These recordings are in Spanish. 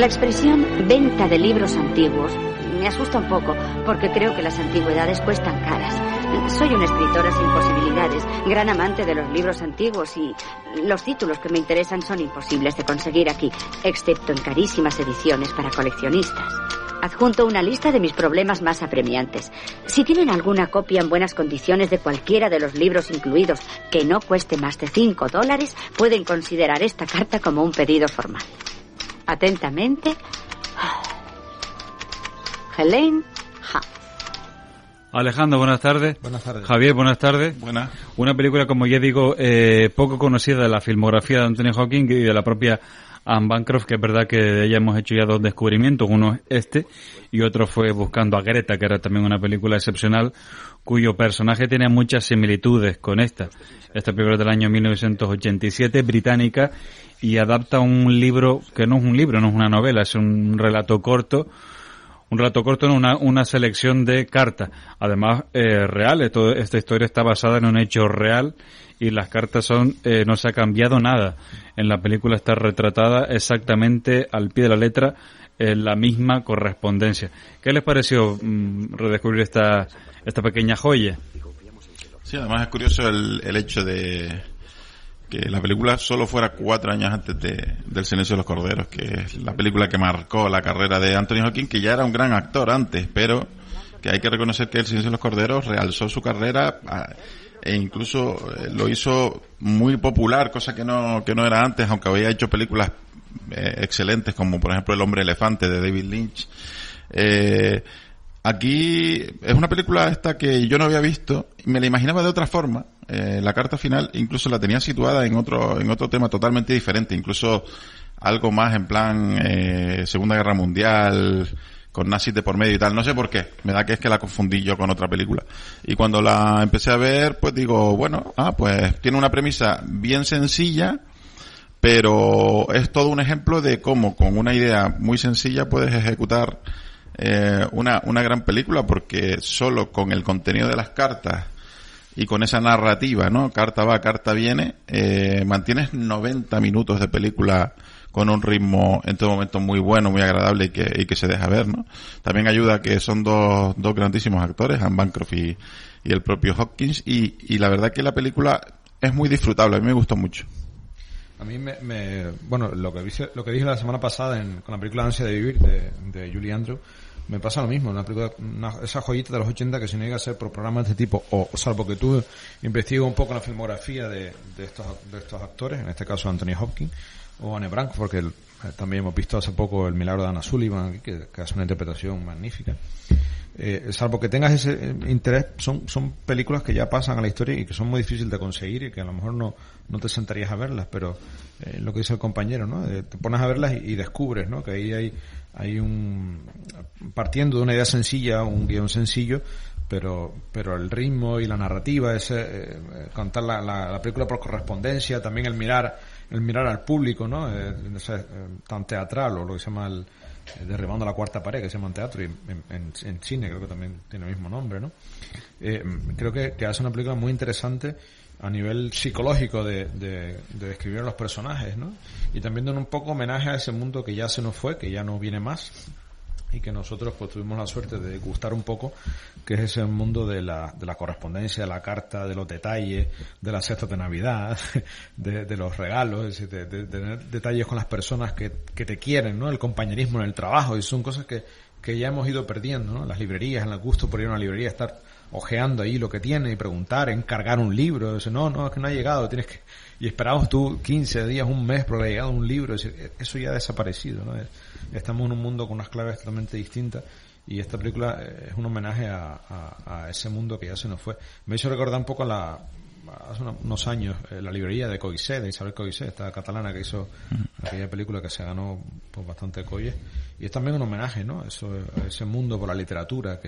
La expresión venta de libros antiguos me asusta un poco, porque creo que las antigüedades cuestan caras. Soy una escritora sin posibilidades, gran amante de los libros antiguos, y los títulos que me interesan son imposibles de conseguir aquí, excepto en carísimas ediciones para coleccionistas. Adjunto una lista de mis problemas más apremiantes. Si tienen alguna copia en buenas condiciones de cualquiera de los libros incluidos que no cueste más de $5, pueden considerar esta carta como un pedido formal. Atentamente, Helene Huff. Alejandro, buenas tardes. Buenas tardes. Javier, buenas tardes. Buenas. Una película, como ya digo, poco conocida de la filmografía de Anthony Hopkins y de la propia Anne Bancroft, que es verdad que de ella hemos hecho ya 2 descubrimientos. Uno es y otro fue Buscando a Greta, que era también una película excepcional, cuyo personaje tiene muchas similitudes con esta. Esta película del año 1987, británica, y adapta un libro que no es un libro, no es una novela, es un relato corto. Una selección de cartas, además reales. Toda esta historia está basada en un hecho real y las cartas no se ha cambiado nada. En la película está retratada exactamente al pie de la letra la misma correspondencia. ¿Qué les pareció redescubrir esta pequeña joya? Sí, además es curioso el hecho de que la película solo fuera 4 años antes del Silencio de los Corderos, que es la película que marcó la carrera de Anthony Hopkins, que ya era un gran actor antes, pero que hay que reconocer que el Silencio de los Corderos realzó su carrera e incluso lo hizo muy popular, cosa que no era antes, aunque había hecho películas excelentes, como por ejemplo El Hombre Elefante de David Lynch. Aquí es una película esta que yo no había visto, me la imaginaba de otra forma. La carta final incluso la tenía situada en otro tema totalmente diferente, incluso algo más en plan Segunda Guerra Mundial, con nazis de por medio y tal. No sé por qué, me da que es que la confundí yo con otra película. Y cuando la empecé a ver, pues digo, bueno, pues tiene una premisa bien sencilla, pero es todo un ejemplo de cómo con una idea muy sencilla puedes ejecutar una gran película, porque solo con el contenido de las cartas y con esa narrativa, ¿no? Carta va, carta viene, mantienes 90 minutos de película con un ritmo en todo momento muy bueno, muy agradable y que se deja ver, ¿no? También ayuda que son dos grandísimos actores, Anne Bancroft y el propio Hopkins, y la verdad que la película es muy disfrutable, a mí me gustó mucho. A mí bueno, lo que dije la semana pasada con la película Ansia de Vivir de Julie Andrews, me pasa lo mismo, una película, esa joyita de los 80 que se niega a hacer por programas de este tipo, o salvo que tú investigues un poco la filmografía de estos actores, en este caso Anthony Hopkins o Anne Bancroft, porque también hemos visto hace poco El Milagro de Anna Sullivan, que hace una interpretación magnífica. Salvo que tengas ese interés, son películas que ya pasan a la historia y que son muy difíciles de conseguir y que a lo mejor no te sentarías a verlas, pero lo que dice el compañero, ¿no? Te pones a verlas y descubres, ¿no? Que ahí hay partiendo de una idea sencilla, un guión sencillo, pero el ritmo y la narrativa, contar la película por correspondencia, también el mirar al público, ¿no? Tan teatral, o lo que se llama derribando la cuarta pared, que se llama en teatro, y en cine creo que también tiene el mismo nombre, ¿no? Creo que hace una película muy interesante a nivel psicológico de describir a los personajes, ¿no? Y también dando un poco homenaje a ese mundo que ya se nos fue, que ya no viene más, y que nosotros pues tuvimos la suerte de gustar un poco, que es ese mundo de la correspondencia, de la carta, de los detalles, de las cestas de Navidad, de los regalos, de tener detalles con las personas que te quieren, ¿no? El compañerismo en el trabajo, y son cosas que ya hemos ido perdiendo, ¿no? Las librerías, en el gusto por ir a una librería, estar ojeando ahí lo que tiene y preguntar, encargar un libro, decir, no, es que no ha llegado, y esperamos tú 15 días, un mes por que ha llegado un libro, eso ya ha desaparecido, ¿no? Estamos en un mundo con unas claves totalmente distintas, y esta película es un homenaje a ese mundo que ya se nos fue. Me hizo recordar un poco hace unos años la librería de Coixet, de Isabel Coixet, esta catalana que hizo aquella película que se ganó pues bastante colles, y es también un homenaje, ¿no? Ese mundo por la literatura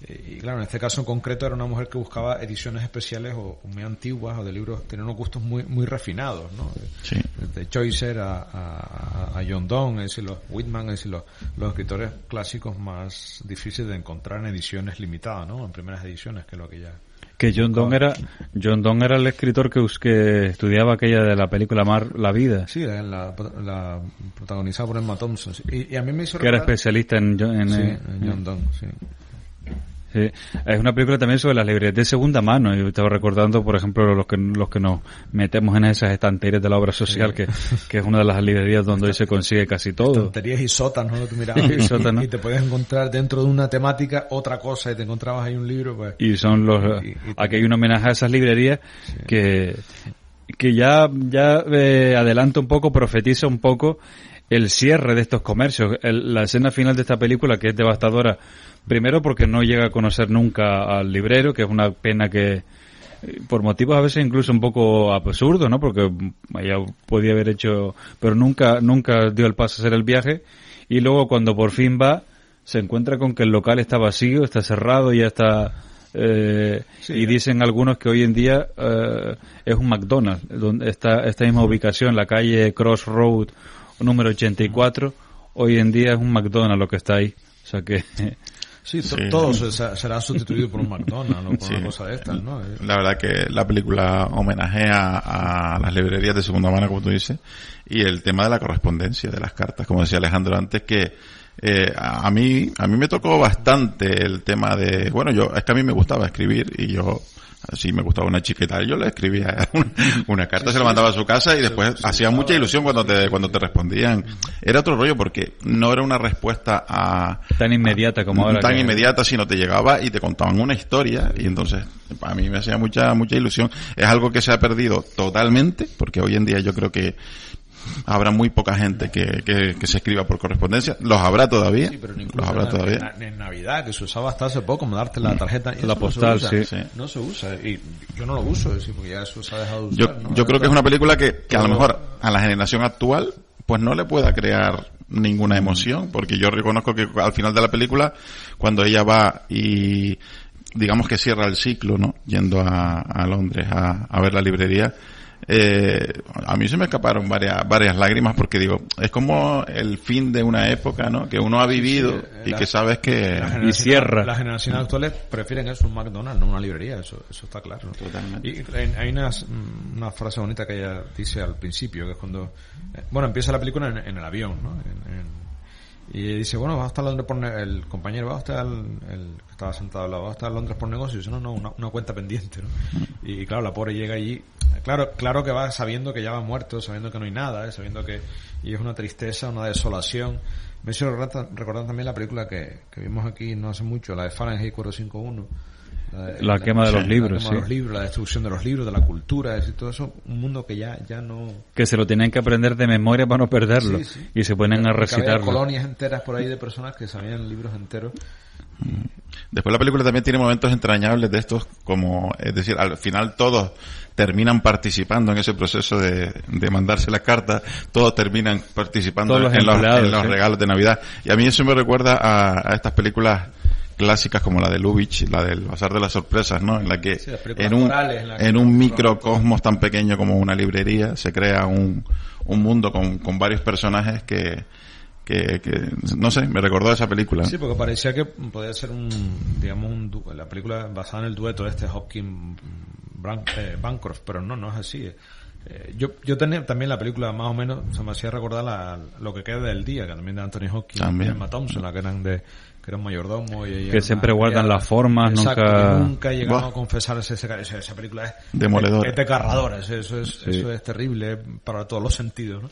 y claro, en este caso en concreto era una mujer que buscaba ediciones especiales o muy antiguas, o de libros, tenía unos gustos muy muy refinados, ¿no? Sí. De Chaucer a John Donne, es decir, los Whitman, es decir, los escritores clásicos más difíciles de encontrar en ediciones limitadas, ¿no? En primeras ediciones, que es lo que ya... Que John Donne era el escritor que estudiaba aquella de la película La Vida. Sí, la protagonizada por Emma Thompson. Y a mí me hizo que era especialista en John Donne, sí. Sí. Es una película también sobre las librerías de segunda mano. Yo estaba recordando, por ejemplo, los que nos metemos en esas estanterías de la obra social, que es una de las librerías donde hoy se consigue casi todo. Estanterías y sótanos, ¿no? Tú mirabas y te podías encontrar dentro de una temática otra cosa y te encontrabas ahí un libro. Pues, y son aquí hay un homenaje a esas librerías que ya adelanta un poco, profetiza un poco el cierre de estos comercios. La escena final de esta película, que es devastadora, primero porque no llega a conocer nunca al librero, que es una pena que, por motivos a veces incluso un poco absurdos, ¿no? Porque ella podía haber hecho, pero nunca dio el paso a hacer el viaje. Y luego cuando por fin va, se encuentra con que el local está vacío, está cerrado, ya está... y dicen algunos que hoy en día es un McDonald's, donde está esta misma ubicación, la calle Crossroad número 84, hoy en día es un McDonald's lo que está ahí. O sea que... todo será sustituido por un McDonald's o por una cosa de estas, ¿no? La verdad que la película homenajea a las librerías de segunda mano, como tú dices, y el tema de la correspondencia, de las cartas, como decía Alejandro antes, que a mí me tocó bastante el tema de, bueno, es que a mí me gustaba escribir y yo, si me gustaba una chica y tal, yo le escribía una carta, se la mandaba a su casa y después hacía mucha ilusión cuando te respondían. Era otro rollo porque no era una respuesta tan inmediata como ahora. Tan inmediata, sino te llegaba y te contaban una historia y entonces a mí me hacía mucha ilusión. Es algo que se ha perdido totalmente porque hoy en día yo creo que habrá muy poca gente que se escriba por correspondencia. Los habrá todavía. Sí, pero los habrá todavía. En Navidad, que se usaba hasta hace poco, como darte la tarjeta. La postal, no se usa. Y yo no lo uso, porque ya eso se ha dejado de usar. Yo creo que es una película que a lo mejor a la generación actual pues no le pueda crear ninguna emoción, porque yo reconozco que al final de la película, cuando ella va y digamos que cierra el ciclo, ¿no? Yendo a Londres a ver la librería, a mí se me escaparon varias lágrimas porque digo, es como el fin de una época, ¿no? Que uno ha vivido y que sabes que... Y cierra. Las generaciones actuales prefieren eso, un McDonald's, no una librería, eso está claro. Totalmente. Y hay una frase bonita que ella dice al principio, que es cuando... empieza la película en el avión, ¿no? Y dice, bueno, vas a estar Londres el compañero, va a estar el que estaba sentado al lado, va a estar Londres por negocio. Y dice, no, una cuenta pendiente, ¿no? Y claro, la pobre llega allí, claro que va sabiendo que ya va muerto, sabiendo que no hay nada, sabiendo que, y es una tristeza, una desolación. Me hizo recordar también la película que vimos aquí no hace mucho, la de Fahrenheit 451. La quema de los libros, la destrucción de los libros, de la cultura, es decir, todo eso, un mundo que ya no... Que se lo tienen que aprender de memoria para no perderlo, y se ponen a recitarlo. Había colonias enteras por ahí de personas que sabían libros enteros. Después la película también tiene momentos entrañables de estos, como, es decir, al final todos terminan participando en ese proceso de mandarse las cartas, todos terminan participando en los regalos de Navidad, y a mí eso me recuerda a estas películas clásicas como la de Lubitsch, la del Bazar de las Sorpresas, ¿no? En la que en un microcosmos tan pequeño como una librería se crea un mundo con varios personajes que no sé, me recordó esa película. Sí, porque parecía que podía ser la película basada en el dueto de Hopkins Bancroft, pero no es así. Yo tenía también la película más o menos, se me hacía recordar lo que queda del día, que también de Anthony Hopkins y Emma Thompson, la que eran mayordomo y que siempre guardan las formas. Nunca llegamos a confesar esa película es demoledora, es desgarradora, eso es terrible para todos los sentidos, ¿no?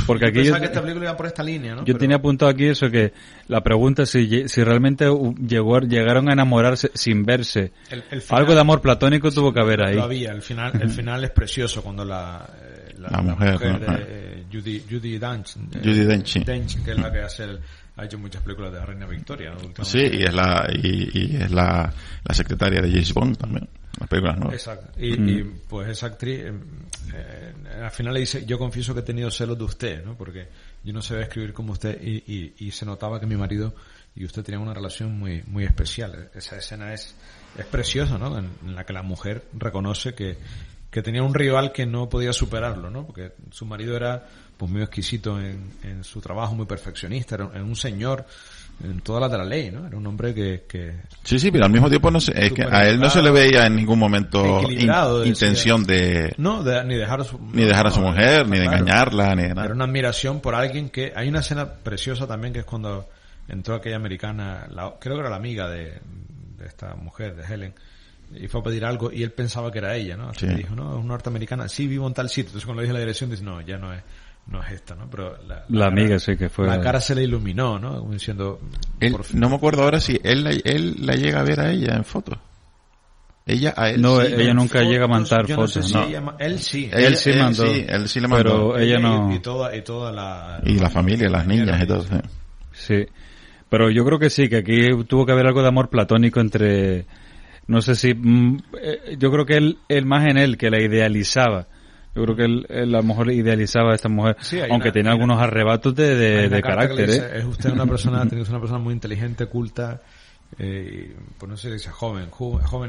Porque aquí pensaba que esta película iba por esta línea, ¿no? Yo tenía apuntado aquí eso, que la pregunta es si realmente llegaron a enamorarse sin verse. El final, algo de amor platónico tuvo que haber ahí. Lo había, el final es precioso cuando la mujer de Judi Dench, que es la que ha hecho muchas películas de la Reina Victoria, ¿no? Sí, y es la secretaria de James Bond también, las películas nuevas. Exacto. Y pues esa actriz al final le dice, yo confieso que he tenido celos de usted, ¿no? Porque yo no sabía escribir como usted y se notaba que mi marido y usted tenían una relación muy muy especial. Esa escena es preciosa, ¿no? En la que la mujer reconoce que tenía un rival que no podía superarlo, ¿no? Porque su marido era pues muy exquisito en su trabajo, muy perfeccionista, era un señor en todas las de la ley, ¿no? Era un hombre que Sí, pero al mismo tiempo no es que a él no se le veía en ningún momento intención de ni dejar a su mujer, ni de engañarla, ni de nada. Era una admiración por alguien que hay una escena preciosa también, que es cuando entró aquella americana, creo que era la amiga de esta mujer, de Helen, y fue a pedir algo y él pensaba que era ella, ¿no? Así que dijo, no, es una norteamericana, sí, vivo en tal sitio. Entonces cuando le dije la dirección dice, no, ya no es esta, ¿no? Pero la amiga sí que fue. La cara se le iluminó, ¿no? Como diciendo, no me acuerdo ahora si él la llega a ver a ella en fotos. Ella a él no, sí, ella nunca llega a mandar fotos. No sé si él sí. Él sí mandó. Él sí le mandó. Pero ella no. Y toda la... Y la familia, las niñas y todo. Sí. Pero yo creo que sí, que aquí tuvo que haber algo de amor platónico entre... No sé si... yo creo que él más en él, que la idealizaba. Yo creo que él a lo mejor idealizaba a esta mujer, sí, aunque tenía algunos arrebatos de carácter. Dice, es usted una persona, tiene una persona muy inteligente, culta, pues no sé, dice joven,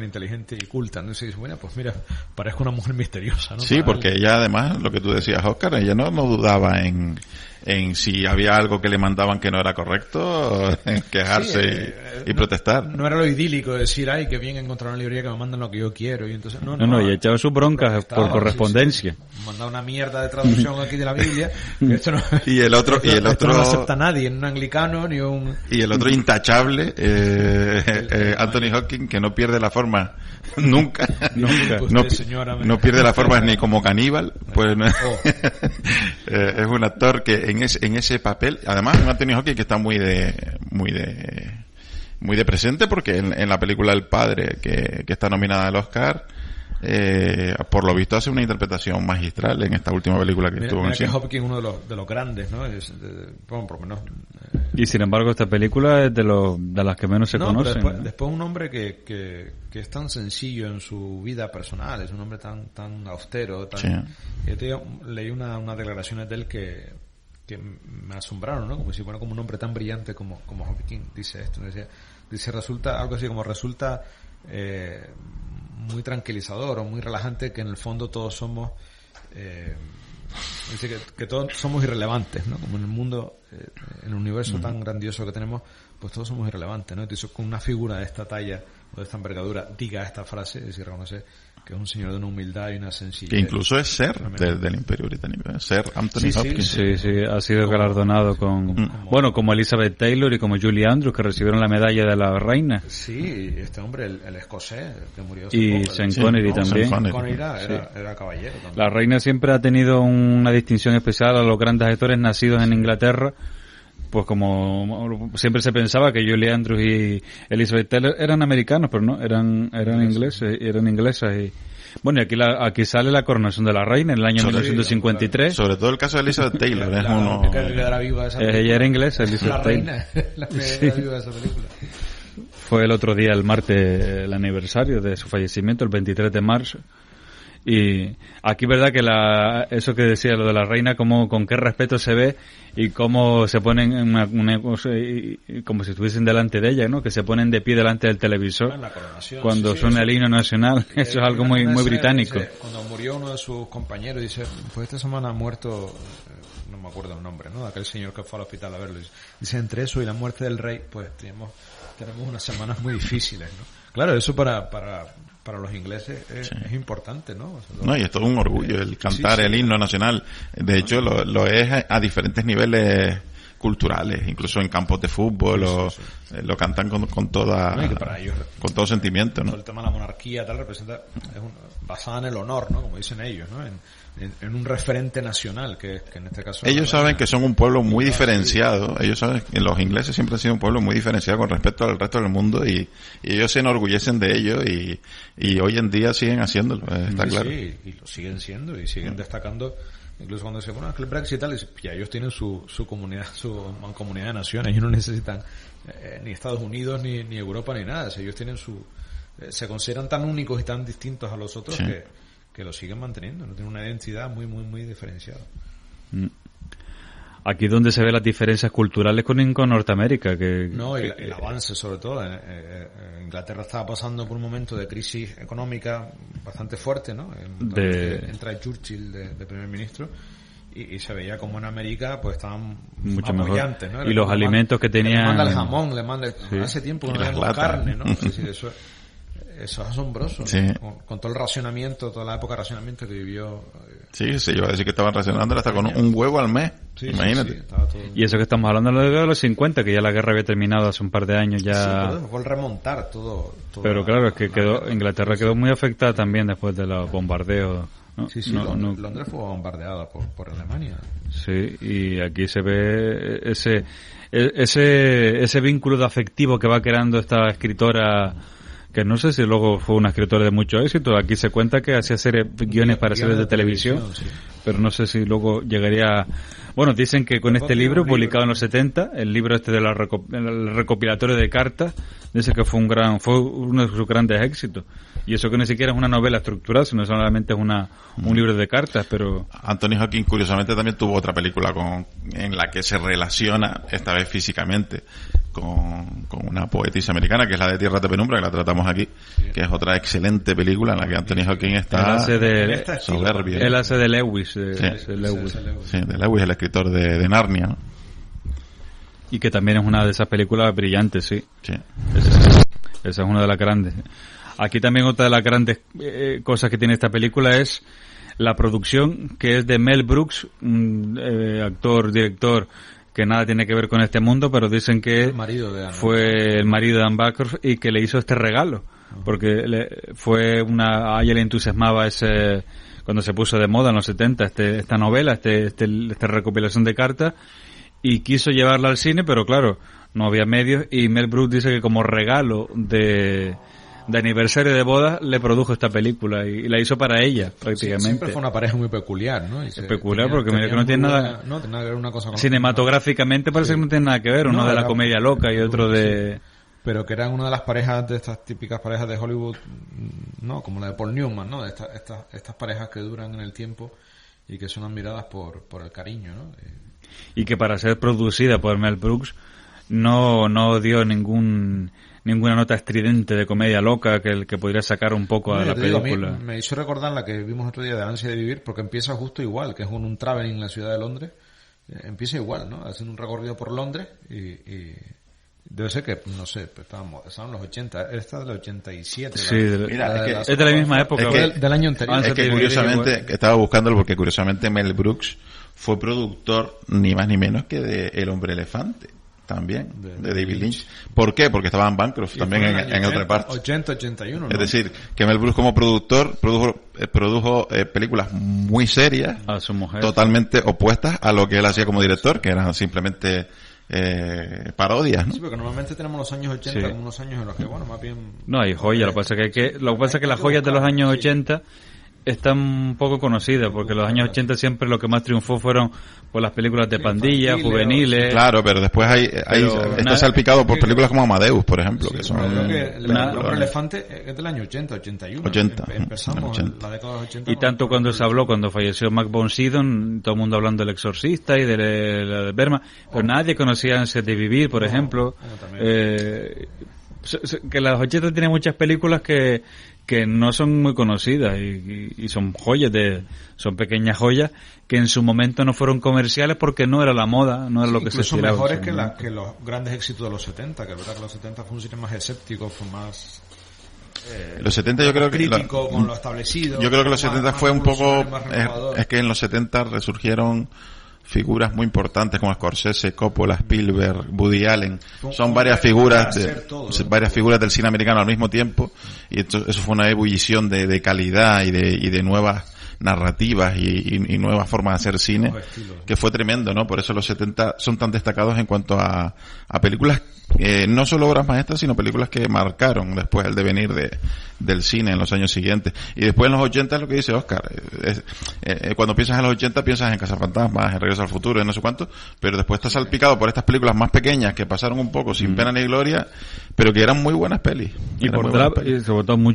inteligente y culta, no sé, dice, bueno, pues mira, parezco una mujer misteriosa, ¿no? Sí, porque ella además, lo que tú decías, Oscar, ella no dudaba en si había algo que le mandaban que no era correcto, en quejarse y protestar. No era lo idílico de decir, ay, que bien encontrar una librería que me mandan lo que yo quiero, y entonces y echaba sus broncas por correspondencia. Mandaba una mierda de traducción aquí de la Biblia, que esto no, y el otro esto no lo acepta nadie, ni un anglicano, ni un... Y el otro intachable, Anthony Hopkins, que no pierde la forma nunca. No pierde la forma ni como caníbal, pues es un actor que en ese papel, además un Anthony Hopkins que está muy de presente, porque en la película El Padre, que está nominada al Oscar, por lo visto hace una interpretación magistral en esta última película que estuvo en el cine. Hopkins es uno de los grandes, ¿no? Por lo menos, y sin embargo esta película es de las que menos se conocen. Después un hombre que es tan sencillo en su vida personal, es un hombre tan austero, leí unas declaraciones de él que me asombraron, ¿no? Como si fuera como un hombre tan brillante como Hopkins dice esto, dice resulta algo así como muy tranquilizador o muy relajante, que en el fondo todos somos dice que todos somos irrelevantes, ¿no? Como en el mundo, en el universo tan grandioso que tenemos, pues todos somos irrelevantes, ¿no? Entonces con una figura de esta talla o de esta envergadura diga esta frase, es decir, reconoce que es un señor de una humildad y una sencillez. Que incluso es ser del Imperio Británico, ser Anthony Hopkins. Sí, ha sido galardonado como Elizabeth Taylor y como Julie Andrews, que recibieron la medalla de la reina. Sí, este hombre, el escocés, que murió hace y poco. Sean Connery también. Sean Connery era caballero también. La reina siempre ha tenido una distinción especial a los grandes actores nacidos en Inglaterra. Pues como siempre se pensaba que Julie Andrews y Elizabeth Taylor eran americanos, pero no, eran inglesas. Y bueno, y aquí sale la coronación de la reina en el año 1953. Sobre todo el caso de Elizabeth Taylor, ella era inglesa, Elizabeth Taylor. La viva de esa película. Fue el otro día, el martes, el aniversario de su fallecimiento, el 23 de marzo. Y aquí, verdad que eso que decía, lo de la reina, con qué respeto se ve y cómo se ponen como si estuviesen delante de ella, ¿no? Que se ponen de pie delante del televisor cuando suena el himno nacional. Eso es algo muy británico. Cuando murió uno de sus compañeros, dice, pues esta semana ha muerto, no me acuerdo el nombre, ¿no? Aquel señor que fue al hospital a verlo. Dice, entre eso y la muerte del rey, pues tenemos unas semanas muy difíciles, ¿no? Claro, eso para los ingleses es importante, ¿no? Y es todo un orgullo el cantar el himno nacional. De hecho, lo es a diferentes niveles culturales, incluso en campos de fútbol, lo cantan con todo sentimiento, ¿no? El tema de la monarquía tal representa, basada en el honor, ¿no? Como dicen ellos, ¿no? En un referente nacional, que en este caso... Ellos saben que son un pueblo muy diferenciado. Ellos saben que los ingleses siempre han sido un pueblo muy diferenciado con respecto al resto del mundo, y ellos se enorgullecen de ello, y hoy en día siguen haciéndolo, está claro. Sí, y lo siguen siendo, y siguen destacando. Incluso cuando se bueno, el Brexit y tal, ya ellos tienen su comunidad, su comunidad de naciones, ellos no necesitan ni Estados Unidos, ni Europa, ni nada. Ellos tienen se consideran tan únicos y tan distintos a los otros que lo siguen manteniendo, no tienen una identidad muy, muy, muy diferenciada. Aquí donde se ven las diferencias culturales con Norteamérica. El avance, sobre todo. Inglaterra estaba pasando por un momento de crisis económica bastante fuerte, ¿no? Entra Churchill de primer ministro, y se veía como en América pues estaban mucho apoyantes, mejor. ¿no? Y los alimentos que tenían... Le manda el jamón, le manda... Sí. Hace tiempo que Y no las vemos latas. carne, ¿no? Es decir, eso es asombroso, Sí. ¿no? Con todo el racionamiento, toda la época de racionamiento que vivió... Sí, se iba a decir que estaban racionando hasta con un huevo al mes. Sí, Imagínate. sí, estaba todo... Y eso que estamos hablando de los 50, que ya la guerra había terminado hace un par de años Sí, ya. pero fue el remontar todo Pero claro, es que Inglaterra quedó muy afectada también después de los bombardeos, ¿no? Sí, Londres fue bombardeada por Alemania. Sí, y aquí se ve ese vínculo de afectivo que va creando esta escritora, que no sé si luego fue una escritora de mucho éxito. Aquí se cuenta que hacía guiones para series de televisión, sí. pero no sé si luego llegaría... Bueno, dicen que con este libro, publicado en los 70, el libro este de el recopilatorio de cartas, dice que fue uno de sus grandes éxitos. Y eso que ni siquiera es una novela estructurada, sino solamente es un libro de cartas, pero... Anthony Hopkins, curiosamente, también tuvo otra película en la que se relaciona, esta vez físicamente, con una poetisa americana, que es la de Tierra de Penumbra, que la tratamos aquí, que es otra excelente película en la que Anthony Hopkins está soberbio. Él hace de Lewis. Sí, de Lewis, el escritor de Narnia, ¿no? Y que también es una de esas películas brillantes, sí. Sí. Esa es una de las grandes. Aquí también otra de las grandes cosas que tiene esta película es la producción, que es de Mel Brooks, un actor, director, que nada tiene que ver con este mundo, pero dicen que fue el marido de Anne Bancroft y que le hizo este regalo, porque a ella le entusiasmaba cuando se puso de moda en los 70 esta novela, esta recopilación de cartas, y quiso llevarla al cine, pero claro, no había medios, y Mel Brooks dice que como regalo de aniversario de boda le produjo esta película y la hizo para ella prácticamente. Siempre fue una pareja muy peculiar, ¿no? Peculiar porque mira que no tiene nada... No tenía que ver una cosa con cinematográficamente parece que no tiene nada que ver, uno de la comedia loca y otro de... Pero que eran una de las parejas de estas típicas parejas de Hollywood, ¿no? Como la de Paul Newman, ¿no? Estas parejas que duran en el tiempo y que son admiradas por el cariño, ¿no? Y que para ser producida por Mel Brooks no dio ninguna nota estridente de comedia loca que podría sacar un poco a la película. Digo, me hizo recordar la que vimos otro día de Ansia de Vivir, porque empieza justo igual, que es un traveling en la ciudad de Londres. Empieza igual, ¿no? Haciendo un recorrido por Londres y debe ser que, no sé, estaban los 80, esta es del 87. Sí, es de la misma época. Del año anterior. Es que curiosamente, estaba buscándolo porque curiosamente Mel Brooks fue productor ni más ni menos que de El Hombre Elefante. También, de David Lynch. ¿Por qué? Porque estaba en Bancroft también en otra parte. 80-81, ¿no? Es decir, que Mel Brooks como productor produjo películas muy serias, a su mujer, totalmente opuestas a lo que él hacía como director, que eran simplemente parodias, ¿no? Sí, porque normalmente tenemos los años 80 como unos años en los que, bueno, más bien... No, hay joyas, lo que pasa es que las joyas de los años 80 están un poco conocidas, porque los años 80 siempre lo que más triunfó fueron por las películas de pandillas, juveniles. Claro, pero después está salpicado por películas como Amadeus, por ejemplo, que son... Creo que El Hombre Elefante es del año 80, 81. 80. Empezamos en la década de los 80. Y tanto cuando se habló, cuando falleció Mac von Sydow, todo el mundo hablando del Exorcista y de Bergman, pero nadie conocía Ansias de Vivir, por ejemplo. Que los 80 tienen muchas películas que no son muy conocidas y son joyas son pequeñas joyas que en su momento no fueron comerciales porque no era la moda, no era lo que se estilaba. Son mejores que los grandes éxitos de los 70, que es verdad que los 70 fue un cine más escéptico, fue más... los 70 yo creo que... crítico con lo establecido. Yo creo que los 70 fue un poco... Es que en los 70 resurgieron figuras muy importantes como Scorsese, Coppola, Spielberg, Woody Allen. Son varias figuras del cine americano al mismo tiempo, y eso fue una ebullición de calidad y de nuevas narrativas y nuevas formas de hacer cine que fue tremendo, ¿no? Por eso los 70 son tan destacados en cuanto a películas, no solo obras maestras, sino películas que marcaron después el devenir del cine en los años siguientes. Y después en los 80 es lo que dice Oscar, cuando piensas en los 80 piensas en Cazafantasmas, en Regreso al Futuro, en no sé cuánto, pero después está salpicado por estas películas más pequeñas que pasaron un poco sin pena ni gloria, pero que eran muy buenas pelis. Y sobre todo muy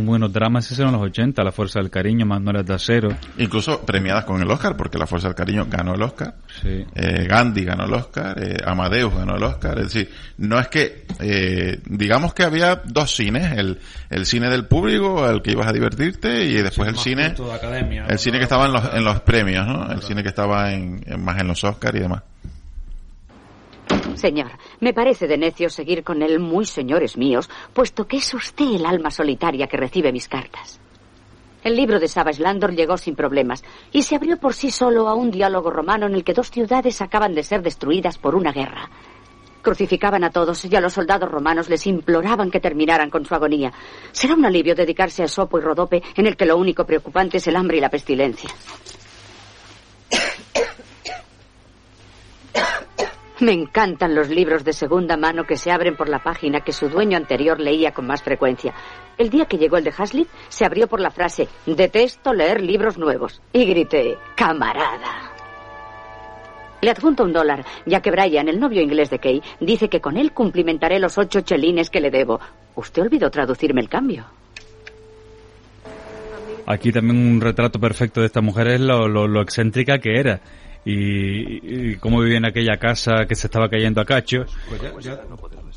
buenos dramas hicieron en los 80, La Fuerza del Cariño, Magnolias de Cero. Incluso premiadas con el Oscar, porque La Fuerza del Cariño ganó el Oscar. Sí. Gandhi ganó el Oscar, Amadeus ganó el Oscar. Es decir, no es que, digamos que había dos cines, el cine del público, al que ibas a divertirte, y después el cine, academia, el cine que estaba en los premios, ¿no? El cine que estaba más en los Oscar y demás. Señor, me parece de necio seguir con el muy señores míos, puesto que es usted el alma solitaria que recibe mis cartas. El libro de Savage Landor llegó sin problemas y se abrió por sí solo a un diálogo romano en el que dos ciudades acaban de ser destruidas por una guerra. Crucificaban a todos y a los soldados romanos les imploraban que terminaran con su agonía. Será un alivio dedicarse a Esopo y Rodope, en el que lo único preocupante es el hambre y la pestilencia. Me encantan los libros de segunda mano que se abren por la página que su dueño anterior leía con más frecuencia. El día que llegó el de Hazlitt, se abrió por la frase «Detesto leer libros nuevos». Y grité «¡Camarada!». Le adjunto $1, ya que Brian, el novio inglés de Kay, dice que con él cumplimentaré los 8 chelines que le debo. Usted olvidó traducirme el cambio. Aquí también un retrato perfecto de esta mujer es lo excéntrica que era. Y cómo vivía en aquella casa que se estaba cayendo a cachos. Pues ya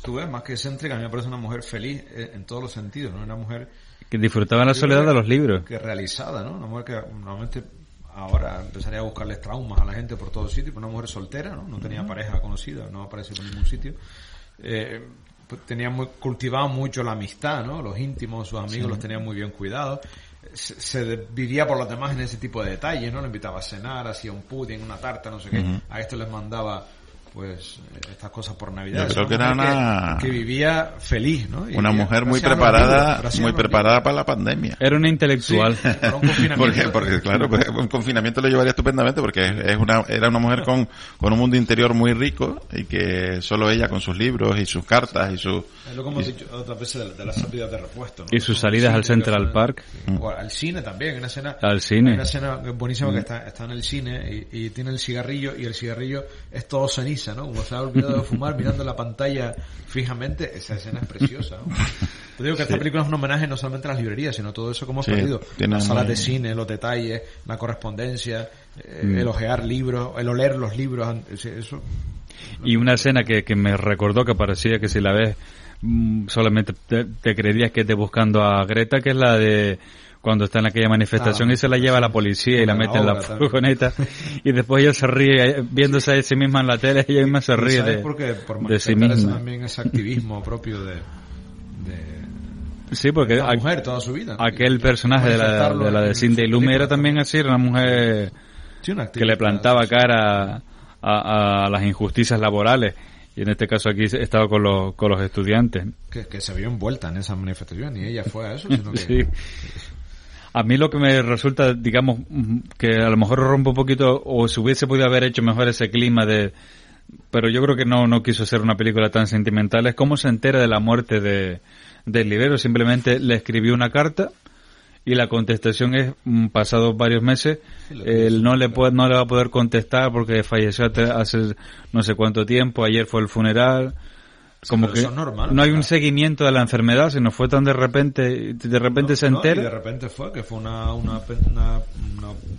tú ves, más que excéntrica, a mí me parece una mujer feliz en todos los sentidos, ¿no? Una mujer que disfrutaba la soledad de los libros. Que realizada, ¿no? Una mujer que normalmente ahora empezaría a buscarles traumas a la gente por todos sitios, una mujer soltera, ¿no? No tenía pareja conocida, no apareció por ningún sitio. Pues cultivaba mucho la amistad, ¿no? Los íntimos, sus amigos los tenían muy bien cuidados. Se vivía por los demás en ese tipo de detalles, ¿no? Le invitaba a cenar, hacía un pudding, una tarta, no sé qué. A esto les mandaba, pues, estas cosas por Navidad. Yo creo que era que vivía feliz, ¿no? Una mujer muy preparada para la pandemia. Era una intelectual. Para un confinamiento. porque claro, pues, un confinamiento lo llevaría estupendamente, porque era una mujer con un mundo interior muy rico, y que solo ella con sus libros y sus cartas y sus... Es lo que hemos dicho otras veces de las salidas de repuesto, ¿no? Y sus salidas al Central Park. O al cine también, hay una escena... Al cine. Hay una escena buenísima que está en el cine y tiene el cigarrillo, y el cigarrillo es todo ceniza, ¿no? Como se ha olvidado de fumar mirando la pantalla fijamente. Esa escena es preciosa, ¿no? Te digo que esta película es un homenaje no solamente a las librerías, sino a todo eso que hemos perdido. Las salas de cine, los detalles, la correspondencia, el ojear libros, el oler los libros, eso... Y una escena que me recordó, que parecía que si la ves solamente te creerías que esté buscando a Greta, que es la de cuando está en aquella manifestación y se la lleva a la policía y la mete en la furgoneta, y después ella se ríe viéndose a sí misma en la tele, ella misma se ríe de sí misma. También ese activismo propio de sí, porque la mujer toda su vida, ¿no? Aquel personaje de la de Cindy Lumet era también así, era una mujer que le plantaba cara a las injusticias laborales, y en este caso aquí estaba con los estudiantes que se vio envuelta en esa manifestación, y ella fue a eso, sino que... Sí. A mí lo que me resulta, digamos, que a lo mejor rompe un poquito, o se hubiese podido haber hecho mejor ese clima pero yo creo que no quiso ser una película tan sentimental, es cómo se entera de la muerte del libero. Simplemente le escribió una carta y la contestación es, pasados varios meses, él no le va a poder contestar porque falleció hace no sé cuánto tiempo, ayer fue el funeral. Como que normal, no hay un seguimiento de la enfermedad, sino fue tan de repente se entera. Y de repente fue una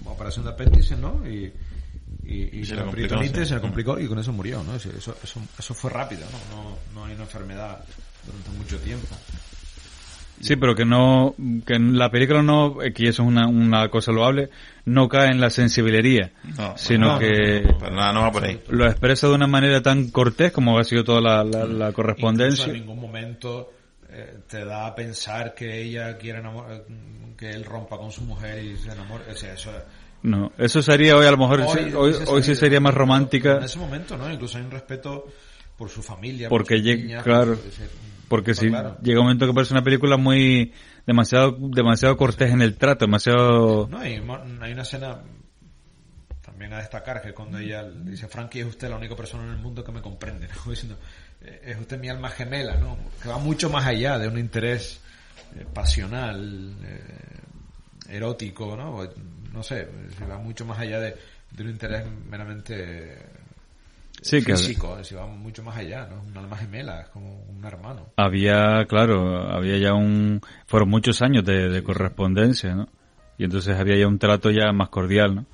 operación de apéndice, ¿no? Y la peritonitis se le complicó y con eso murió, ¿no? Eso fue rápido, ¿no? No hay una enfermedad durante mucho tiempo. Sí, pero que en la película no, que eso es una cosa loable, no cae en la sensibilería, sino que para nada, no va por ahí. Lo expresa de una manera tan cortés como ha sido toda la correspondencia. Incluso en ningún momento te da a pensar que ella quiere que él rompa con su mujer y se enamore. O sea, no, eso sería hoy, a lo mejor hoy sí sería más romántica. En ese momento, ¿no? Incluso hay un respeto por su familia, porque por sus niñas, claro. Porque si llega un momento que parece una película demasiado cortés en el trato, demasiado... No, hay una escena también a destacar, que cuando ella dice, Frankie, es usted la única persona en el mundo que me comprende, ¿no? Diciendo, es usted mi alma gemela, ¿no? Que va mucho más allá de un interés pasional, erótico, ¿no? No sé, se va mucho más allá de un interés meramente... Sí, físico, que va mucho más allá, ¿no? Un alma gemela, es como un hermano. Había ya fueron muchos años de correspondencia, ¿no? y entonces había ya un trato ya más cordial, ¿no?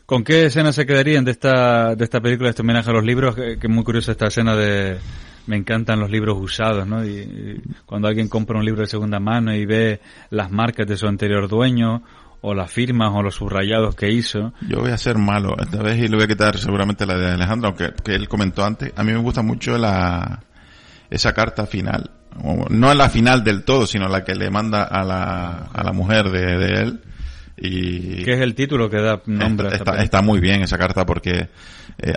¿Con qué escena se quedarían de esta película, de este homenaje a los libros? Que es muy curiosa esta escena de... Me encantan los libros usados, ¿no? Y cuando alguien compra un libro de segunda mano y ve las marcas de su anterior dueño, o las firmas, o los subrayados que hizo. Yo voy a ser malo esta vez y le voy a quitar seguramente la de Alejandro, aunque que él comentó antes. A mí me gusta mucho esa carta final. No la final del todo, sino la que le manda a la mujer de él. Y que es el título que da nombre a esta película. Está muy bien esa carta porque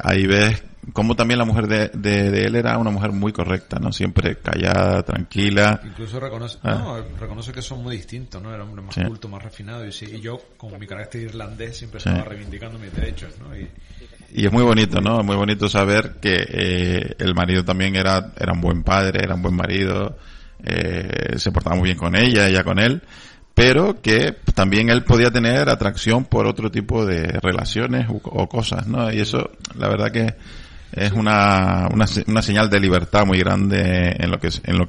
ahí ves cómo también la mujer de él era una mujer muy correcta, ¿no? Siempre callada, tranquila. Incluso reconoce que son muy distintos, ¿no? Era un hombre más culto, más refinado, y yo, con mi carácter irlandés, siempre estaba reivindicando mis derechos, ¿no? Y es muy bonito, ¿no? Muy bonito saber que el marido también era un buen padre, era un buen marido, se portaba muy bien con ella con él, pero que también él podía tener atracción por otro tipo de relaciones o cosas, ¿no? Y eso, la verdad que es una señal de libertad muy grande en lo que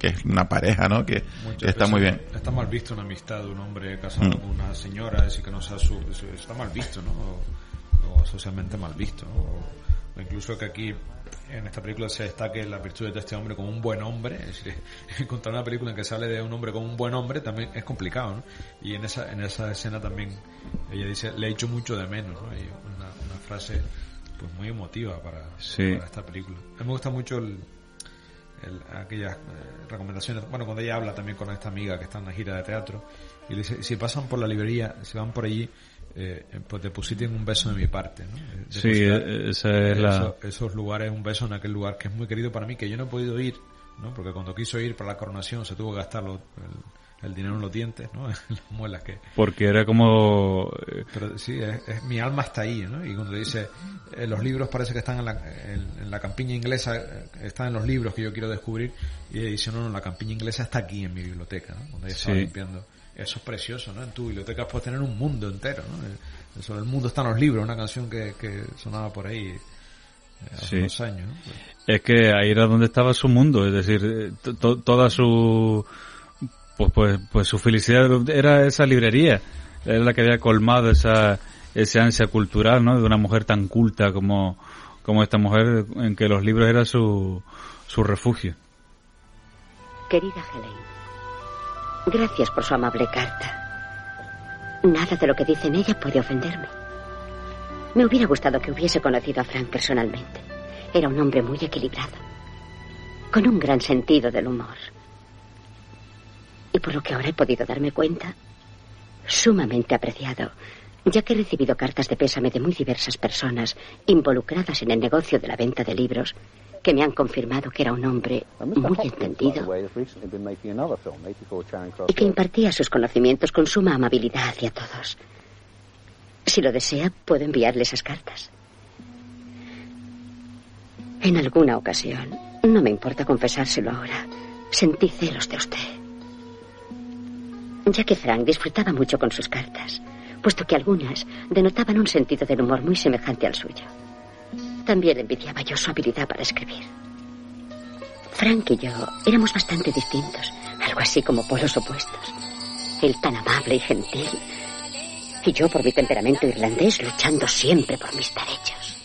es una pareja, ¿no? Que está muy bien. Está mal visto una amistad de un hombre casado con una señora, decir que no sea está mal visto, ¿no? O socialmente mal visto, ¿no? O incluso que aquí en esta película se destaque las virtudes de este hombre como un buen hombre. Es decir, encontrar una película en que sale de un hombre como un buen hombre también es complicado, ¿no? Y en esa escena también ella dice, le he hecho mucho de menos, ¿no? Y una frase pues muy emotiva para esta película. A mí me gusta mucho aquellas recomendaciones, bueno, cuando ella habla también con esta amiga que está en una gira de teatro y le dice, si pasan por la librería, si van por allí, pues depositen un beso de mi parte, ¿no? Sí, esa es esos lugares, un beso en aquel lugar que es muy querido para mí, que yo no he podido ir, ¿no? Porque cuando quiso ir para la coronación se tuvo que gastar el dinero en los dientes, ¿no? En las muelas porque era como... Pero sí, mi alma está ahí, ¿no? Y cuando dice, los libros parece que están en la campiña inglesa, están en los libros que yo quiero descubrir, y ella dice, no, la campiña inglesa está aquí en mi biblioteca, ¿no? Cuando ella estaba limpiando. Eso es precioso, ¿no? En tu biblioteca puedes tener un mundo entero, ¿no? Eso, el mundo está en los libros, una canción que sonaba por ahí hace unos años, ¿no? Es que ahí era donde estaba su mundo, es decir, toda su... Pues su felicidad era esa librería, era la que había colmado esa ansia cultural, ¿no? De una mujer tan culta como esta mujer, en que los libros eran su refugio. Querida Helene, gracias por su amable carta. Nada de lo que dice en ella puede ofenderme. Me hubiera gustado que hubiese conocido a Frank personalmente. Era un hombre muy equilibrado, con un gran sentido del humor. Y por lo que ahora he podido darme cuenta, sumamente apreciado, ya que he recibido cartas de pésame de muy diversas personas involucradas en el negocio de la venta de libros, que me han confirmado que era un hombre muy entendido y que impartía sus conocimientos con suma amabilidad hacia todos. Si lo desea, puedo enviarle esas cartas. En alguna ocasión, no me importa confesárselo ahora, sentí celos de usted, ya que Frank disfrutaba mucho con sus cartas, puesto que algunas denotaban un sentido del humor muy semejante al suyo. También envidiaba yo su habilidad para escribir. Frank y yo éramos bastante distintos, algo así como polos opuestos. Él tan amable y gentil, y yo por mi temperamento irlandés luchando siempre por mis derechos.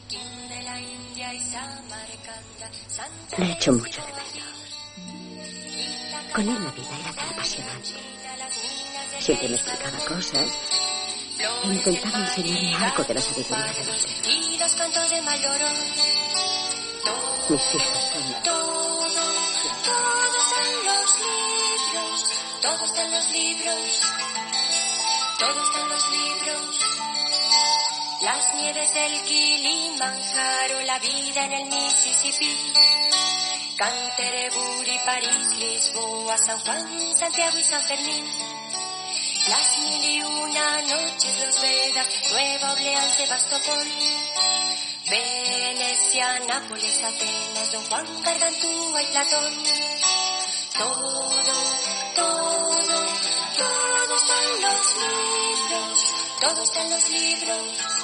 Le echo mucho de menos. Con él la vida era tan apasionante. Siempre me explicaba cosas e intentaba enseñarme algo de la sabiduría de los demás. Mis hijas son... Todos en los libros, todos en los libros, todos en los libros. Las nieves del Kilimanjaro, la vida en el Mississippi, Canterbury, París, Lisboa, San Juan, Santiago y San Fermín. Las 1001 noches, los Vedas, Nueva Orleans, Sebastopol, Venecia, Nápoles, Atenas, Don Juan, Gargantúa y Platón. Todo está en los libros, todo está en los libros.